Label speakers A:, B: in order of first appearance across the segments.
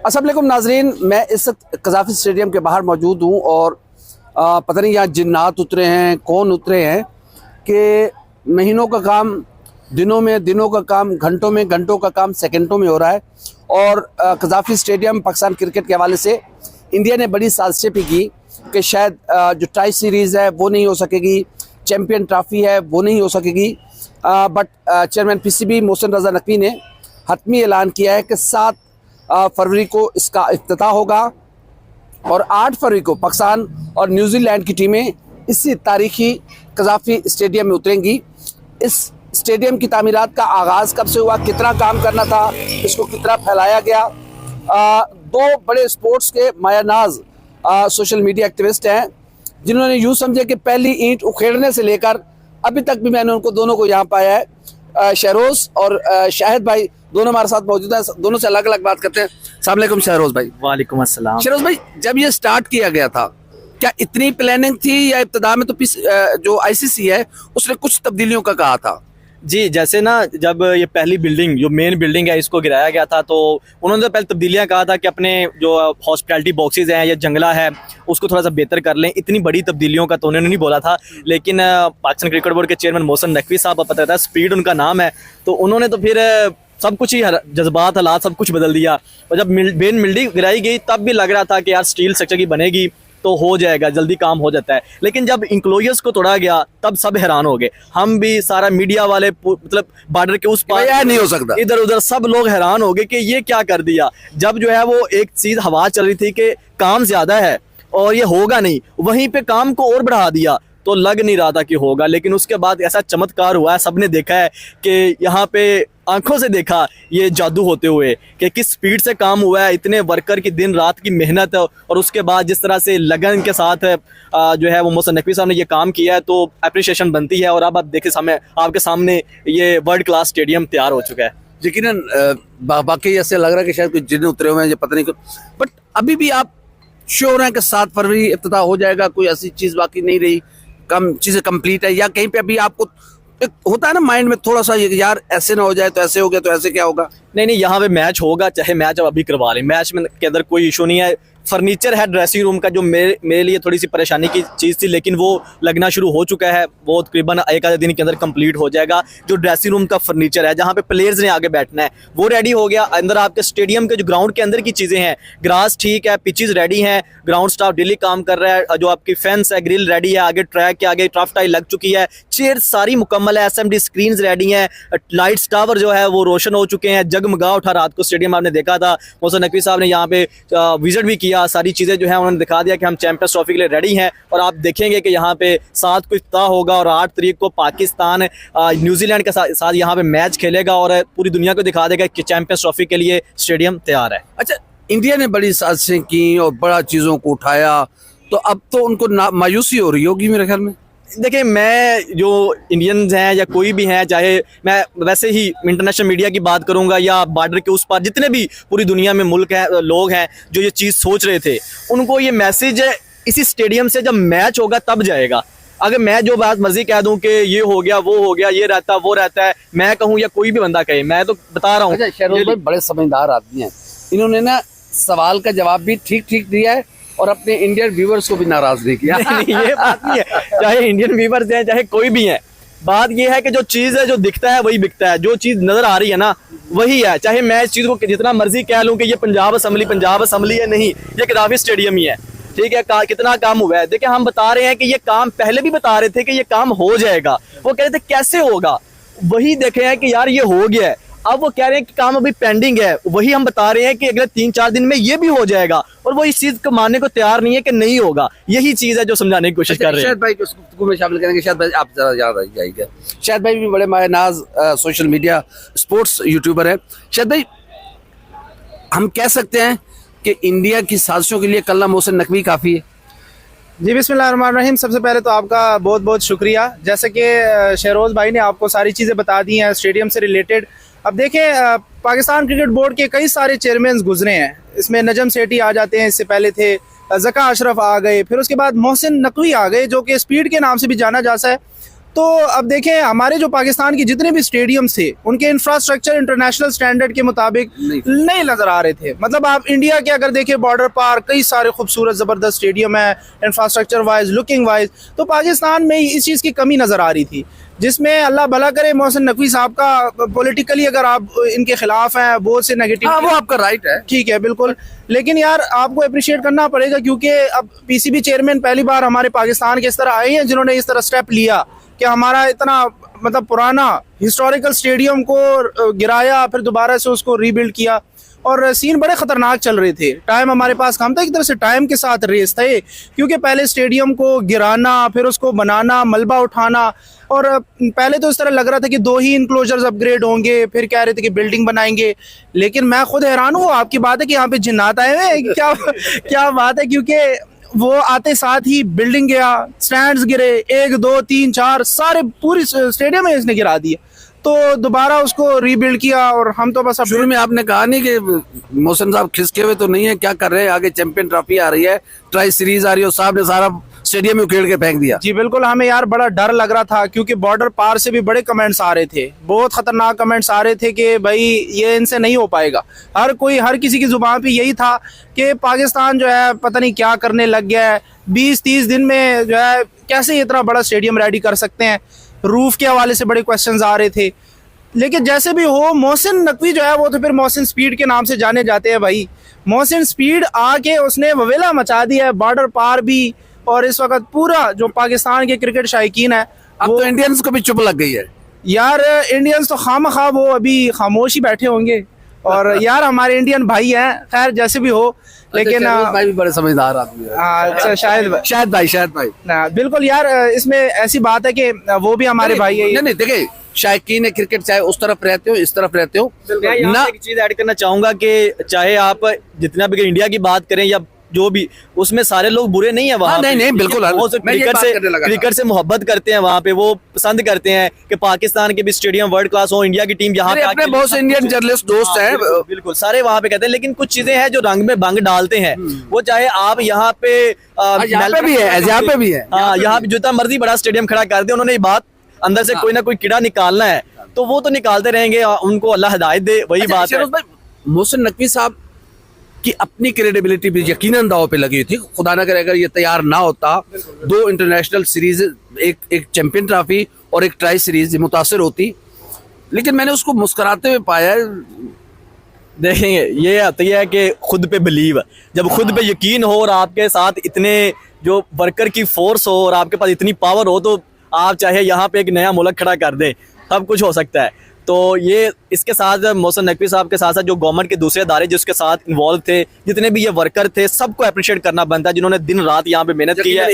A: अस्सलाम वालेकुम नाजरीन, मैं इस वक्त कज़ाफ़ी स्टेडियम के बाहर मौजूद हूँ और पता नहीं यहाँ जिन्नात उतरे हैं, कौन उतरे हैं कि महीनों का काम दिनों में, दिनों का काम घंटों में, घंटों का काम सेकंडों में हो रहा है। और कज़ाफ़ी स्टेडियम पाकिस्तान क्रिकेट के हवाले से इंडिया ने बड़ी साजिशें भी की कि शायद जो टाई सीरीज़ है वो नहीं हो सकेगी, चैम्पियन ट्रॉफ़ी है वो नहीं हो सकेगी। बट चेयरमैन PCB मोहसिन रज़ा नकवी ने हतमी ऐलान किया है कि 7 फरवरी को इसका इफ्तिताह होगा और 8 फरवरी को पाकिस्तान और न्यूजीलैंड की टीमें इसी तारीखी कज़ाफ़ी स्टेडियम में उतरेंगी। इस स्टेडियम की तामीरात का आगाज़ कब से हुआ, कितना काम करना था, इसको कितना फैलाया गया। 2 बड़े स्पोर्ट्स के मायानाज सोशल मीडिया एक्टिविस्ट हैं जिन्होंने यूँ समझे कि पहली ईंट उखेड़ने से लेकर अभी तक भी मैंने उनको दोनों को यहाँ पाया है। शहरोज़ और शाहिद भाई दोनों हमारे साथ मौजूद हैं, दोनों से अलग अलग बात करते हैं। अस्सलाम वालेकुम शहरोज़ भाई।
B: वालेकुम अस्सलाम।
A: शहरोज़ भाई, जब ये स्टार्ट किया गया था क्या इतनी प्लानिंग थी या इब्तिदा में तो जो ICC है उसने कुछ तब्दीलियों का कहा था?
B: जी, जैसे ना जब ये पहली बिल्डिंग जो मेन बिल्डिंग है इसको गिराया गया था तो उन्होंने तो पहले तब्दीलियां कहा था कि अपने जो हॉस्पिटैलिटी बॉक्सेस हैं या जंगला है उसको थोड़ा सा बेहतर कर लें। इतनी बड़ी तब्दीलियों का तो उन्होंने नहीं बोला था, लेकिन पाकिस्तान क्रिकेट बोर्ड के चेयरमैन मोहसिन नकवी साहब, पता था स्पीड उनका नाम है, तो उन्होंने तो फिर सब कुछ ही जज्बात हालात सब कुछ बदल दिया। और जब मेन बिल्डिंग गिराई गई तब भी लग रहा था कि यार स्टील स्ट्रक्चर की बनेगी तो हो जाएगा, जल्दी काम हो जाता है। लेकिन जब इंक्लोजर्स को तोड़ा गया तब सब हैरान हो गए, हम भी, सारा मीडिया वाले, मतलब बॉर्डर के उस पार
A: नहीं हो सकता,
B: इधर उधर सब लोग हैरान हो गए कि ये क्या कर दिया। जब जो है वो एक चीज हवा चल रही थी कि काम ज्यादा है और ये होगा नहीं, वहीं पे काम को और बढ़ा दिया तो लग नहीं रहा था कि होगा। लेकिन उसके बाद ऐसा चमत्कार हुआ है, सबने देखा है कि यहाँ पे आंखों से देखा ये जादू होते हुए कि किस स्पीड से काम हुआ है, इतने वर्कर की दिन रात की मेहनत और उसके बाद जिस तरह से लगन के साथ जो है वो मोहसिन नकवी साहब ने ये काम किया है तो अप्रिशिएशन बनती है। और अब आप देखें सामने, आपके सामने ये वर्ल्ड क्लास स्टेडियम तैयार हो चुका है।
A: यकीनन बाकी ऐसे लग रहा है कि शायद कुछ जिन उतरे हुए हैं, ये पता नहीं क्यों, बट अभी भी आप श्योर हैं कि 7 फरवरी इफ्तिताह हो जाएगा? कोई ऐसी चीज़ बाकी नहीं रही, कम चीज़ें कंप्लीट है, या कहीं पे अभी आपको एक होता है ना माइंड में थोड़ा सा यार ऐसे ना हो जाए तो ऐसे हो गया तो ऐसे क्या होगा?
B: नहीं, यहाँ पे मैच होगा, चाहे मैच अब अभी करवा लें, मैच में के अंदर कोई इशू नहीं है। फर्नीचर है ड्रेसिंग रूम का जो मेरे लिए थोड़ी सी परेशानी की चीज़ थी, लेकिन वो लगना शुरू हो चुका है, वो तकरीबन 1 आधे दिन के अंदर कंप्लीट हो जाएगा। जो ड्रेसिंग रूम का फर्नीचर है जहाँ पे प्लेयर्स ने आगे बैठना है वो रेडी हो गया। अंदर आपके स्टेडियम के जो ग्राउंड के अंदर की चीज़ें हैं, ग्रास ठीक है, पिचेस रेडी हैं, ग्राउंड स्टाफ डेली काम कर रहा है, जो आपकी फेंस है, ग्रिल रेडी है, आगे ट्रैक के आगे ट्रफ टाई लग चुकी है, चेयर सारी मुकम्मल है, SMD स्क्रीन रेडी हैं, लाइट्स टावर जो है वो रोशन हो चुके हैं, जगमगा उठा रात को स्टेडियम, आपने देखा था। मोहसिन नकवी साहब ने यहाँ पे विजिट भी किया, सारी चीज़ें जो है उन्होंने दिखा दिया कि हम चैंपियंस ट्रॉफी के लिए रेडी हैं। और आप देखेंगे कि यहाँ पे 7 को इफ्तिताह होगा और 8 तारीख को पाकिस्तान न्यूजीलैंड के साथ यहाँ पे मैच खेलेगा और पूरी दुनिया को दिखा देगा कि चैंपियंस ट्रॉफी के लिए स्टेडियम तैयार है।
A: अच्छा, इंडिया ने बड़ी साजिशें की और बड़ा चीज़ों को उठाया, तो अब तो उनको मायूसी हो रही होगी मेरे ख्याल में।
B: देखिए, मैं जो इंडियंस हैं या कोई भी हैं, चाहे मैं वैसे ही इंटरनेशनल मीडिया की बात करूंगा या बॉर्डर के उस पार जितने भी पूरी दुनिया में मुल्क हैं, लोग हैं जो ये चीज़ सोच रहे थे, उनको ये मैसेज इसी स्टेडियम से जब मैच होगा तब जाएगा। अगर मैं जो बात मर्जी कह दूं कि ये हो गया वो हो गया, ये रहता वो रहता है, मैं कहूँ या कोई भी बंदा कहे, मैं तो बता रहा हूँ।
A: अच्छा, शहरोज़ भाई बड़े समझदार आदमी हैं, इन्होंने ना सवाल का जवाब भी ठीक ठीक दिया है और अपने इंडियन व्यूवर्स को भी नाराज नहीं किया।
B: नहीं, ये बात नहीं है, चाहे इंडियन व्यूवर्स हैं चाहे कोई भी है, बात ये है कि जो चीज़ है जो दिखता है वही बिकता है, जो चीज़ नजर आ रही है ना वही है। चाहे मैं इस चीज़ को जितना मर्जी कह लूँ कि ये पंजाब असम्बली है, नहीं, ये कज़ाफ़ी स्टेडियम ही है, ठीक है। कितना काम हुआ है, देखिए हम बता रहे हैं कि ये काम पहले भी बता रहे थे कि ये काम हो जाएगा, वो कह रहे थे कैसे होगा, वही देखे हैं कि यार ये हो गया है। अब वो कह रहे हैं कि काम अभी पेंडिंग है, वही हम बता रहे हैं कि अगले 3-4 दिन में ये भी हो जाएगा, और वो इस चीज को मानने को तैयार नहीं है कि नहीं होगा। यही चीज है जो समझाने की कोशिश कर रहे हैं।
A: शायद भाई को इस गुफ्तगू में शामिल करेंगे। शायद भाई आप जरा याद आइएगा, शायद भाई भी बड़े मायनाज सोशल मीडिया स्पोर्ट्स यूट्यूबर है। शायद भाई, हम कह सकते हैं कि इंडिया की साजिशों के लिए कल्ला मोहसिन नकवी काफ़ी है?
C: जी, बिस्मिल्लाहिर्रहमानिर्रहीम। सबसे पहले तो आपका बहुत बहुत शुक्रिया, जैसे कि शहरोज़ भाई ने आपको सारी चीज़ें बता दी हैं स्टेडियम से रिलेटेड। अब देखें, पाकिस्तान क्रिकेट बोर्ड के कई सारे चेयरमैन गुजरे हैं, इसमें नजम सेठी आ जाते हैं, इससे पहले थे ज़का अशरफ आ गए, फिर उसके बाद मोहसिन नकवी आ गए जो कि स्पीड के नाम से भी जाना जाता है। तो अब देखें हमारे जो पाकिस्तान के जितने भी स्टेडियम्स थे उनके इंफ्रास्ट्रक्चर इंटरनेशनल स्टैंडर्ड के मुताबिक नहीं नज़र आ रहे थे। मतलब आप इंडिया के अगर देखें बॉर्डर पार कई सारे खूबसूरत ज़बरदस्त स्टेडियम है इंफ्रास्ट्रक्चर वाइज लुकिंग वाइज, तो पाकिस्तान में इस चीज़ की कमी नज़र आ रही थी, जिसमें अल्लाह भला करे मोहसिन नकवी साहब का पॉलिटिकली अगर आप इनके खिलाफ हैं बहुत से नेगेटिव,
A: हाँ, वो आपका राइट है,
C: ठीक है बिल्कुल, लेकिन यार आपको अप्रिशिएट करना पड़ेगा क्योंकि अब पीसीबी चेयरमैन पहली बार हमारे पाकिस्तान के इस तरह आए हैं जिन्होंने इस तरह स्टेप लिया कि हमारा इतना मतलब पुराना हिस्टोरिकल स्टेडियम को गिराया फिर दोबारा से उसको रीबिल्ड किया, और सीन बड़े ख़तरनाक चल रहे थे। टाइम हमारे पास कम था, एक तरह से टाइम के साथ रेस थे, क्योंकि पहले स्टेडियम को गिराना फिर उसको बनाना मलबा उठाना, और पहले तो इस तरह लग रहा था कि 2 ही इंक्लोजर्स अपग्रेड होंगे, फिर कह रहे थे कि बिल्डिंग बनाएंगे, लेकिन मैं खुद हैरान हूँ। आपकी बात है कि यहाँ पे जिन्नात आए हुए हैं, क्या बात है, क्योंकि वो आते साथ ही बिल्डिंग गया, स्टैंड्स गिरे, 1 2 3 4 सारे पूरी स्टेडियम में इसने गिरा दिया, तो दोबारा उसको रीबिल्ड किया। और हम तो बस
A: शुरू में आपने कहा नहीं कि मोहसिन साहब खिसके हुए तो नहीं है, क्या कर रहे हैं, आगे चैंपियन ट्रॉफी आ रही है, ट्राई सीरीज आ रही है, साहब ने सारा स्टेडियम में उखेड़ के फेंक दिया।
C: जी बिल्कुल, हमें यार बड़ा डर लग रहा था क्योंकि बॉर्डर पार से भी बड़े कमेंट्स आ रहे थे, बहुत खतरनाक कमेंट्स आ रहे थे कि भाई ये इनसे नहीं हो पाएगा। हर किसी की जुबान पे यही था कि पाकिस्तान जो है पता नहीं क्या करने लग गया है, 20-30 दिन में जो है कैसे इतना बड़ा स्टेडियम रेडी कर सकते हैं। रूफ के हवाले से बड़े क्वेश्चंस आ रहे थे, लेकिन जैसे भी हो मोहसिन नकवी जो है वो तो फिर मोहसिन स्पीड के नाम से जाने जाते हैं भाई। मोहसिन स्पीड आके उसने ववेला मचा दिया है बॉर्डर पार भी, और इस वक्त पूरा जो पाकिस्तान के क्रिकेट शायकीन है
A: अब तो इंडियंस को भी चुप लग गई है
C: यार। इंडियंस तो खामखा वो अभी खामोश ही बैठे होंगे, और यार हमारे इंडियन भाई हैं, खैर जैसे भी हो, लेकिन
A: भाई भी बड़े समझदार आदमी है।
C: अच्छा शायद भाई ना बिल्कुल यार, इसमें ऐसी बात है कि वो भी हमारे भाई है।
A: नहीं देखिए, शायकीन क्रिकेट चाहे उस तरफ रहते हो इस तरफ रहते हो
B: ना, एक चीज ऐड करना चाहूंगा कि चाहे आप जितना भी इंडिया की बात करें या जो भी, उसमें सारे लोग बुरे नहीं है वहाँ।
A: नहीं बिल्कुल,
B: क्रिकेट से मोहब्बत करते हैं वहाँ पे, वो पसंद करते हैं कि पाकिस्तान के भी स्टेडियम वर्ल्ड क्लास हो, इंडिया की टीम यहाँ पे।
A: बहुत से इंडियन जर्नलिस्ट दोस्त हैं,
B: बिल्कुल सारे वहाँ पे कहते हैं, लेकिन कुछ चीजें हैं जो रंग में भंग डालते हैं, वो चाहे आप यहाँ पे
A: भी है,
B: हाँ यहाँ पे जितना मर्जी बड़ा स्टेडियम खड़ा कर दे, उन्होंने ये बात अंदर से कोई ना कोई कीड़ा निकालना है, तो वो तो निकालते रहेंगे, उनको अल्लाह हिदायत दे, वही बात है।
A: मोहसिन नकवी साहब की अपनी क्रेडिबिलिटी भी यकीनन दांव पे लगी थी। खुदा न करे अगर ये तैयार ना होता, 2 इंटरनेशनल सीरीज, एक चैंपियन ट्रॉफी और एक ट्राई सीरीज मुतासिर होती, लेकिन मैंने उसको मुस्कुराते हुए पाया।
B: देखेंगे ये आता है कि खुद पे बिलीव, जब खुद पे यकीन हो और आपके साथ इतने जो वर्कर की फोर्स हो और आपके पास इतनी पावर हो, तो आप चाहे यहाँ पे एक नया मुल्क खड़ा कर दे, सब कुछ हो सकता है। तो ये इसके साथ मोहसिन नकवी साहब के साथ साथ जो गवर्नमेंट के दूसरे अदारे जिसके साथ इन्वॉल्व थे, जितने भी ये वर्कर थे, सबको अप्रिशिएट करना बनता है, जिन्होंने दिन रात यहाँ पे मेहनत की है।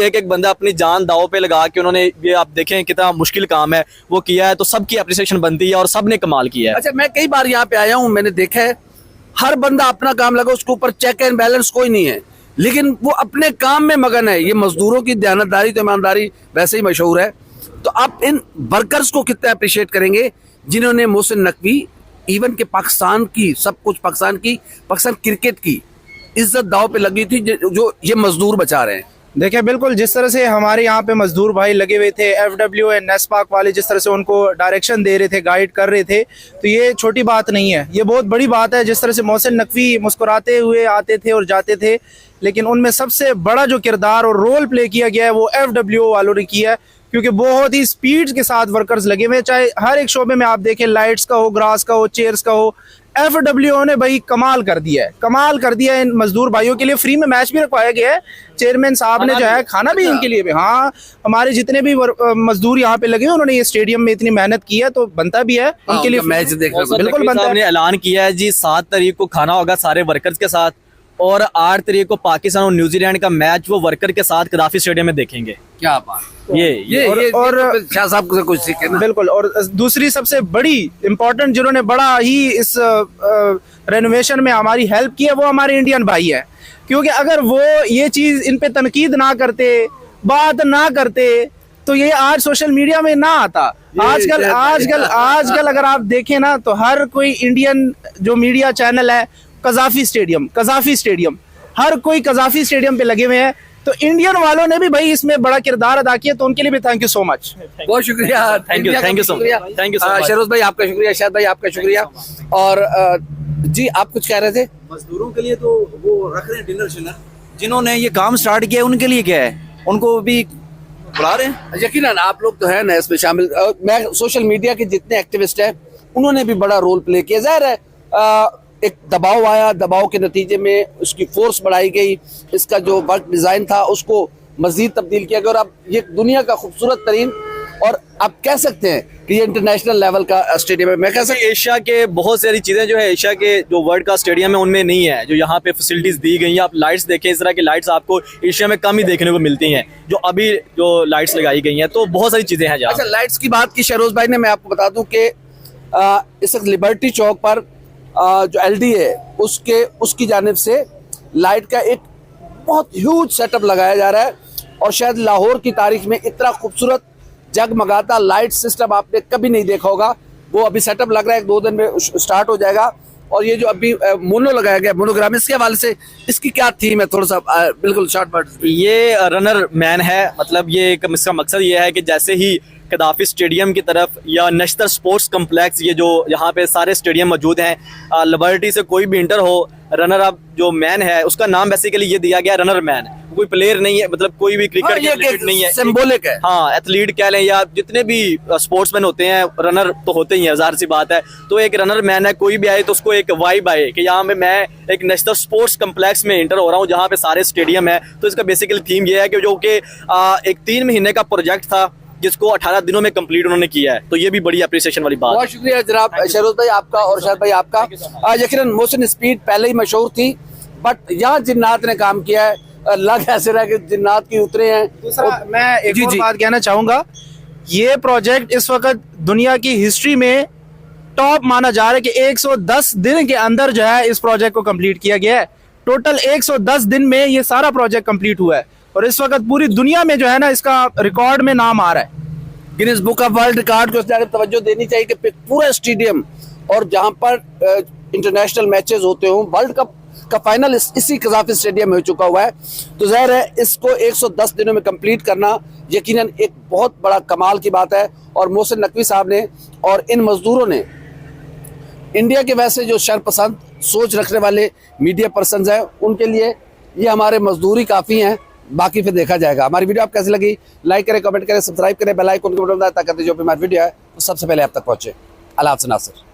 B: एक बंदा अपनी जान दाव पे लगा के उन्होंने, ये आप देखें कितना मुश्किल काम है वो किया है, तो सबकी अप्रिसिएशन बनती है और सबने कमाल किया है।
A: अच्छा, मैं कई बार यहाँ पे आया हूँ, मैंने देखा है हर बंदा अपना काम लगा, उसके ऊपर चेक एंड बैलेंस कोई नहीं है, लेकिन वो अपने काम में मगन है। ये मजदूरों की दयानतदारी तो ईमानदारी वैसे ही मशहूर है। तो आप इन वर्कर्स को कितना अप्रिशिएट करेंगे जिन्होंने मोहसिन नकवी इवन के पाकिस्तान की सब कुछ, पाकिस्तान क्रिकेट की इज्जत दाव पे लगी थी, जो ये मजदूर बचा रहे हैं।
C: देखिए बिल्कुल, जिस तरह से हमारे यहाँ पे मजदूर भाई लगे हुए थे, FW एंड नेस्पाक वाले जिस तरह से उनको डायरेक्शन दे रहे थे, गाइड कर रहे थे, तो ये छोटी बात नहीं है, ये बहुत बड़ी बात है। जिस तरह से मोहसिन नकवी मुस्कुराते हुए आते थे और जाते थे, लेकिन उनमें सबसे बड़ा जो किरदार और रोल प्ले किया गया है वो FW वालों ने किया है, क्योंकि बहुत ही स्पीड के साथ वर्कर्स लगे हुए, चाहे हर एक शोबे में आप देखें, लाइट्स का हो, ग्रास का हो, चेयर्स का हो, FW ने भाई कमाल कर दिया है इन मजदूर भाइयों के लिए। फ्री में मैच भी रखवाया गया है, चेयरमैन साहब ने जो है खाना भी इनके लिए भी। हाँ, हमारे जितने भी मजदूर यहाँ पे लगे, उन्होंने ये स्टेडियम में इतनी मेहनत की है, तो बनता भी है उनके लिए
A: मैच देखना
C: बिल्कुल बनता है।
B: ऐलान किया है जी 7 तारीख को खाना होगा सारे वर्कर्स के साथ, और 8 तारीख को पाकिस्तान और न्यूजीलैंड का मैच वो वर्कर के साथ कदाफी स्टेडियम में देखेंगे।
A: क्या बात,
C: और
A: शाह साहब से कुछ सीखे ना।
C: बिल्कुल। और दूसरी सबसे बड़ी इम्पोर्टेंट जिन्होंने बड़ा ही इस रेनोवेशन में हमारी हेल्प की है, वो हमारे इंडियन भाई है, क्योंकि अगर वो ये चीज इन पे तनकीद ना करते, बात ना करते, तो ये आज सोशल मीडिया में ना आता। आजकल अगर आप देखें ना, तो हर कोई इंडियन जो मीडिया चैनल है, कज़ाफी स्टेडियम, हर कोई कज़ाफी स्टेडियम पे लगे हुए हैं, तो इंडियन वालों ने भी भाई इसमें बड़ा किरदार अदा किया, तो उनके लिए भी थैंक यू सो मच।
A: बहुत शुक्रिया।
B: Thank you, thank you so much. Thank you so much.
A: Shahroz भाई आपका शुक्रिया, शायद भाई आपका शुक्रिया। और जी आप कुछ कह रहे थे?
D: मजदूरों के लिए तो वो रख रहे हैं डिनर शिनर, जिन्होंने ये काम स्टार्ट किया है उनके लिए क्या है, उनको भी बुला रहे हैं।
A: यकीनन आप लोग तो है ना इसमें शामिल। मैं सोशल मीडिया के जितने एक्टिविस्ट हैं उन्होंने भी बड़ा रोल प्ले किया। जाहिर है एक दबाव आया, दबाव के नतीजे में उसकी फोर्स बढ़ाई गई, इसका जो वर्क डिज़ाइन था उसको मजीद तब्दील किया गया और अब ये दुनिया का खूबसूरत तरीन और आप कह सकते हैं कि ये इंटरनेशनल लेवल का स्टेडियम है। मैं कह सकता
B: एशिया के बहुत सारी चीज़ें जो है एशिया के जो वर्ल्ड का स्टेडियम है उनमें नहीं है, जो यहाँ पे फैसिलिटीज़ दी गई हैं। आप लाइट्स देखें, इस तरह की लाइट्स आपको एशिया में कम ही देखने को मिलती हैं, जो अभी जो लाइट्स लगाई गई हैं। तो बहुत सारी चीज़ें हैं जहाँ।
A: अच्छा, लाइट्स की बात की शहरोज भाई ने, मैं आपको बता दूं कि इस वक्त लिबर्टी चौक पर जो LD है उसकी जानिब से लाइट का एक बहुत ह्यूज सेटअप लगाया जा रहा है और शायद लाहौर की तारीख में इतना खूबसूरत जगमगाता लाइट सिस्टम आपने कभी नहीं देखा होगा। वो अभी सेटअप लग रहा है, 2 दिन में स्टार्ट हो जाएगा। और ये जो अभी मोनो लगाया गया, मोनोग्राम, इसके हवाले से इसकी क्या थीम है, थोड़ा सा बिल्कुल शॉर्ट वर्ड।
B: ये रनर मैन है, मतलब ये इसका मकसद ये है कि जैसे ही कदाफी स्टेडियम की तरफ या नश्तर स्पोर्ट्स कम्प्लेक्स, ये जो यहाँ पे सारे स्टेडियम मौजूद हैं, लिबर्टी से कोई भी इंटर हो, रनर अप जो मैन है उसका नाम बेसिकली ये दिया गया रनर मैन। कोई प्लेयर नहीं है, मतलब कोई भी क्रिकेट के रिलेटेड नहीं है,
A: सिंबॉलिक है।
B: हाँ, एथलीट कह लें या जितने भी स्पोर्ट्समैन होते हैं, रनर तो होते ही हैं, ज़ाहिर सी बात है। तो एक रनर मैन है, कोई भी आए तो उसको एक वाइब आए कि यहाँ पे मैं एक नेशनल स्पोर्ट्स कम्प्लेक्स में इंटर हो रहा हूँ जहाँ पे सारे स्टेडियम है। तो इसका बेसिकली थीम ये है कि जो कि एक 3 महीने का प्रोजेक्ट था जिसको 18 दिनों में कंप्लीट उन्होंने किया है। तो ये भी बड़ी अप्रिसिएशन वाली बात।
A: बहुत शुक्रिया जनाब शहरोज भाई आपका और शायद भाई आपका। यकीनन मोशन स्पीड पहले ही मशहूर थी, बट यहाँ जिन्नात ने काम किया है। लग ऐसे रहा कि जिन्नात की उतरे हैं।
C: दूसरा मैं एक और बात कहना चाहूंगा, ये प्रोजेक्ट इस वक्त दुनिया की हिस्ट्री में टॉप माना जा रहा है कि 110 दिन के अंदर जो है इस प्रोजेक्ट को कंप्लीट किया गया है। टोटल 110 दिन में ये सारा प्रोजेक्ट कंप्लीट हुआ है और इस वक्त पूरी दुनिया में जो है ना इसका रिकॉर्ड में नाम आ रहा है।
A: Guinness book of world record को इस तरह तवज्जो देनी चाहिए कि पूरा स्टेडियम और जहां पर इंटरनेशनल मैचेस होते हों, वर्ल्ड कप का फाइनल इसी कज़ाफी स्टेडियम में हो चुका हुआ है। तो ज़ाहिर है इसको 110 दिनों में कंप्लीट करना यकीनन एक बहुत बड़ा कमाल की बात है। और मोहसिन नकवी साहब ने और इन मजदूरों ने, इंडिया के वैसे जो शरपसंद सोच रखने वाले मीडिया पर्सनस हैं, उनके लिए ये हमारे मजदूरी काफ़ी हैं। बाकी फिर देखा जाएगा। हमारी वीडियो आप कैसी लगी, लाइक करें, कमेंट करें, सब्सक्राइब करें, बेल आइकन को बटन दबाएं ताकि जो भी हमारी वीडियो है वो सबसे पहले आप तक पहुंचे। अल्लाह हाफ़िज़ नासिर।